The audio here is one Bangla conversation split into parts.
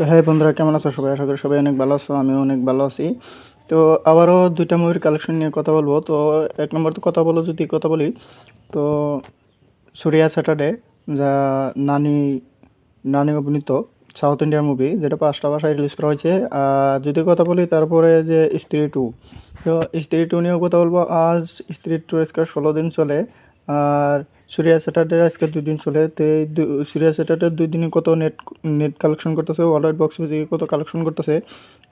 হ্যাঁ বন্ধুরা, কেমন আছো সবাই? আশা করি সবাই অনেক ভালো আছো, আমিও অনেক ভালো আছি। তো আবারও দুইটা মুভির কালেকশন নিয়ে কথা বলবো। তো এক নম্বর তো কথা বলি, তো সুরিয়া স্যাটারডে, যা নানি নানি অভিনীত সাউথ ইন্ডিয়ার মুভি, যেটা 5টা ভাষায় রিলিজ করা হয়েছে। আর যদি কথা বলি তারপরে যে স্ত্রী 2, তো স্ত্রী 2 নিয়েও কথা বলবো। আজ স্ত্রী 2 আজকে 16 দিন চলে, আর সুরিয়া স্যাটারডে আজকে 2 দিন চলে। তো এই সুরিয়া স্যাটারডে 2 দিনে কত নেট নেট কালেকশন করতেছে, ওয়ার্ল্ড ওয়াইড বক্স অফিসে কত কালেকশন করতেছে।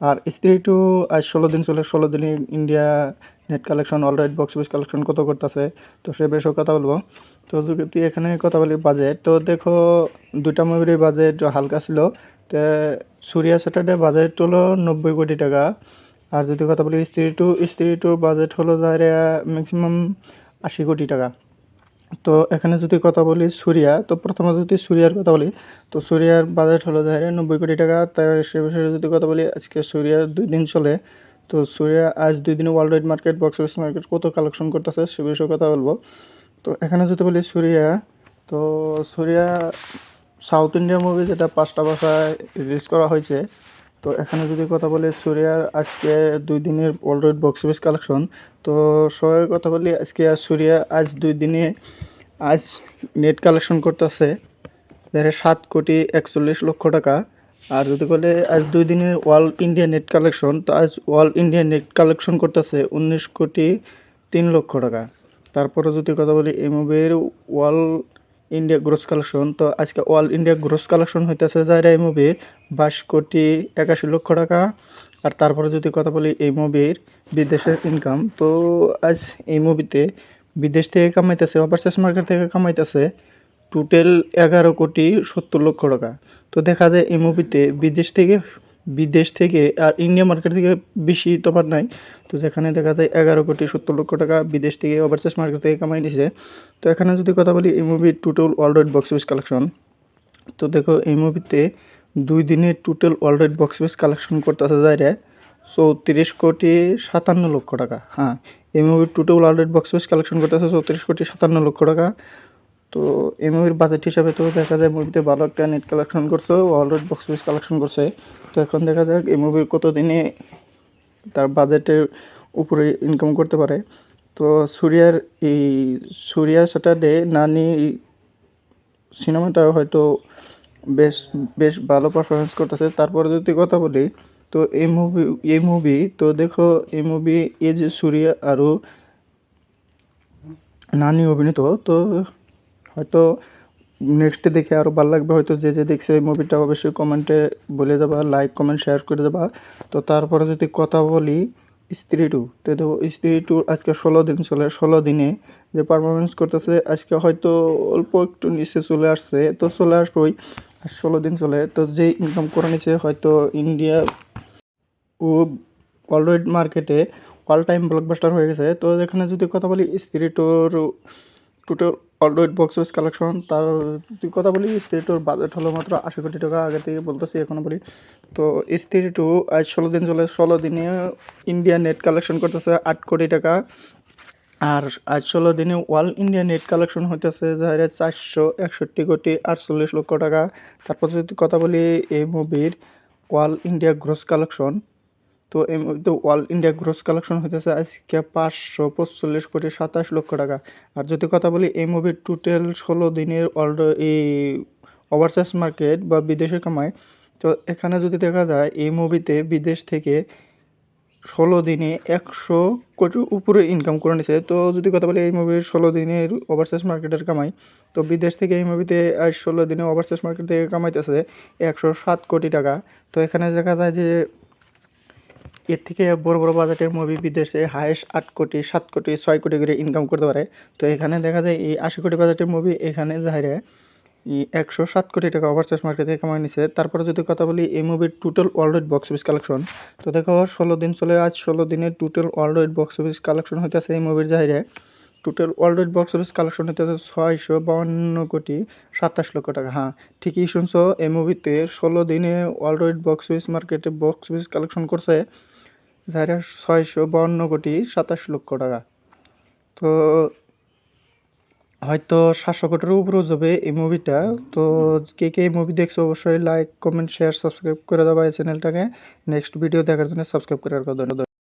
আর স্ত্রী 2 আজ 16 দিন চলে, 16 দিনে India net collection, world wide box office collection কত করতেছে, তো সে বিষয়ে কথা বলবো। তো যদি এখানে কথা বলি বাজেট, তো দেখো দুইটা মুভিরই বাজেট হালকা ছিল। তো সুরিয়া স্যাটারডে বাজেট হলো 90 কোটি টাকা। আর যদি কথা বলি স্ত্রী 2 বাজেট হলো যারে ম্যাক্সিমাম 80 কোটি টাকা। তো এখানে যদি কথা বলি সুরিয়া, তো প্রথমে যদি সুরিয়ার কথা বলি, তো সুরিয়ার বাজেট হলো যারে 90 কোটি টাকা। তার সে বিষয়ে যদি কথা বলি, আজকে সুরিয়ার 2 দিন চলে। তো সুরিয়া আজ 2 দিনে world wide market, box office market কত কালেকশন করতেছে সে বিষয়ে কথা বলবো। তো এখানে যদি বলি সুরিয়া, তো সুরিয়া সাউথ ইন্ডিয়া মুভি, যেটা 5টা ভাষায় রিলিজ করা হয়েছে। তো এখানে যদি কথা বলি সুরিয়ার আজকে 2 দিনের world wide box office collection, তো সবাই কথা বলি আজকে সুরিয়া আজ 2 দিনে আজ নেট কালেকশন করতেছে 7 কোটি 41 লক্ষ টাকা। আর যদি বলে আজ 2 দিনের অল ইন্ডিয়া নেট কালেকশন, তো আজ অল ইন্ডিয়া নেট কালেকশন করতেছে 19 কোটি 3 লক্ষ টাকা। তারপরে যদি কথা বলি এই মুভির অল ইন্ডিয়া গ্রোস কালেকশন, তো আজকে অল ইন্ডিয়া গ্রোস কালেকশন হইতেছে যারা এই মুভির 22 কোটি 81 লক্ষ টাকা। আর তারপরে যদি কথা বলি এই মুভির বিদেশের ইনকাম, তো আজ এই মুভিতে বিদেশ থেকে কামাইতেছে, ওভারসিজ মার্কেট থেকে কামাইতেছে টোটাল 11 কোটি 70 লক্ষ টাকা। তো দেখা যায় এই মুভিতে বিদেশ থেকে আর ইন্ডিয়া মার্কেট থেকে বেশি তফাৎ নাই। তো যেখানে দেখা যায় 11 কোটি 70 লক্ষ টাকা বিদেশ থেকে ওভারসিজ মার্কেট থেকে কামাই নিছে। তো এখানে যদি কথা বলি এই মুভির total world wide box office collection, তো দেখো এই মুভিতে 2 দিনে total world wide box office collection করতেছে যায় 34 কোটি 57 লক্ষ টাকা। হ্যাঁ, এই মুভির total world wide box office collection করতেছে 34 কোটি 57 লক্ষ টাকা। তো এই মুভির বাজেট হিসাবে তো দেখা যায় মুভিতে ভালো একটা নেট কালেকশন করছে, world wide box office collection করছে। তো এখন দেখা যাক এই মুভির কত দিনে তার বাজেটের উপরে ইনকাম করতে পারে। তো এই সুরিয়া স্যাটারডে নানি সিনেমাটা হয়তো বেশ বেশ ভালো পারফরমেন্স করতেছে। তারপরে যদি কথা বলি, তো এই মুভি তো দেখো এই মুভি এই যে সুরিয়া আরও নানি অভিনীত, তো হয়তো নেক্সট দেখে আরও ভালো লাগবে। হয়তো যে যে দেখছে এই মুভিটা অবশ্যই কমেন্টে বলে যাবা, লাইক কমেন্ট শেয়ার করে দেবা। তো তারপরে যদি কথা বলি স্ত্রী 2, তো দেখো স্ত্রী 2 আজকে 16 দিন চলে, 16 দিনে যে পারফরমেন্স করতেছে আজকে হয়তো অল্প একটু নিচে চলে আসছে, তো চলে আসবোই। আর 16 দিন চলে, তো যেই ইনকাম করে নিছে হয়তো ইন্ডিয়া ও ওয়ার্ল্ড ওয়াইড মার্কেটে অল টাইম ব্লকবাস্টার হয়ে গেছে। তো এখানে যদি কথা বলি স্ত্রী 2 total world wide box office collection, তার যদি কথা বলি স্ত্রী 2 বাজেট হলো মাত্র 80 কোটি টাকা। আগে থেকে বলতেছি এখনও বলি, তো স্ত্রী 2 আজ 16 দিন চলে, 16 দিনে ইন্ডিয়া নেট কালেকশন করতেছে 8 কোটি টাকা। আর আজ 16 দিনে অল ইন্ডিয়া নেট কালেকশন হইতেছে 461 কোটি 48 লক্ষ টাকা। তারপর যদি কথা বলি এই মুভির অল ইন্ডিয়া গ্রোস কালেকশন, তো এই মুভিতে অল ইন্ডিয়া গ্রোস কালেকশন হইতেছে আজকে 545 কোটি 27 লক্ষ টাকা। আর যদি কথা বলি এই মুভির টোটাল 16 দিনের এই ওভারসিজ মার্কেট বা বিদেশে কামাই, তো এখানে যদি দেখা যায় এই মুভিতে বিদেশ থেকে 16 দিনে 100 কোটির উপরে ইনকাম করে নিছে। তো যদি কথা বলি এই মুভির 16 দিনের ওভারসিজ মার্কেটের কামাই, তো বিদেশ থেকে এই মুভিতে আজ 16 দিনে ওভারসিজ মার্কেট থেকে কামাইতেছে 107 কোটি টাকা। তো এখানে দেখা যায় যে এর থেকে বড় বড় বাজেটের মুভি বিদেশে হাইয়েস্ট 8 কোটি 7 কোটি 6 কোটি করে ইনকাম করতে পারে। তো এখানে দেখা যায় এই 80 কোটি বাজেটের মুভি এখানে যাইরে 107 কোটি টাকা ওভারসিজ মার্কেট থেকে কামাই নিছে। তারপরে যদি কথা বলি এই মুভির total world wide box office collection, তো দেখো 16 দিন চলে, আজ 16 দিনের total world wide box office collection হইতেছে এই মুভির যাইরে total world wide box office collection হইতেছে 652 কোটি 27 লক্ষ টাকা। হ্যাঁ, ঠিকই শুনছো, এই মুভিতে 16 দিনে ওয়ার্ল্ড ওয়াইড বক্স অফিস মার্কেটে বক্স অফিস কালেকশন করছে যারা 652 কোটি 27 লক্ষ টাকা। তো হয়তো 700 কোটির উপরেও যাবে এই মুভিটা। তো কে কে এই মুভি দেখছো অবশ্যই লাইক কমেন্ট শেয়ার সাবস্ক্রাইব করে দেবা এই চ্যানেলটাকে। নেক্সট ভিডিও দেখার জন্য সাবস্ক্রাইব করে রাখো। ধন্যবাদ।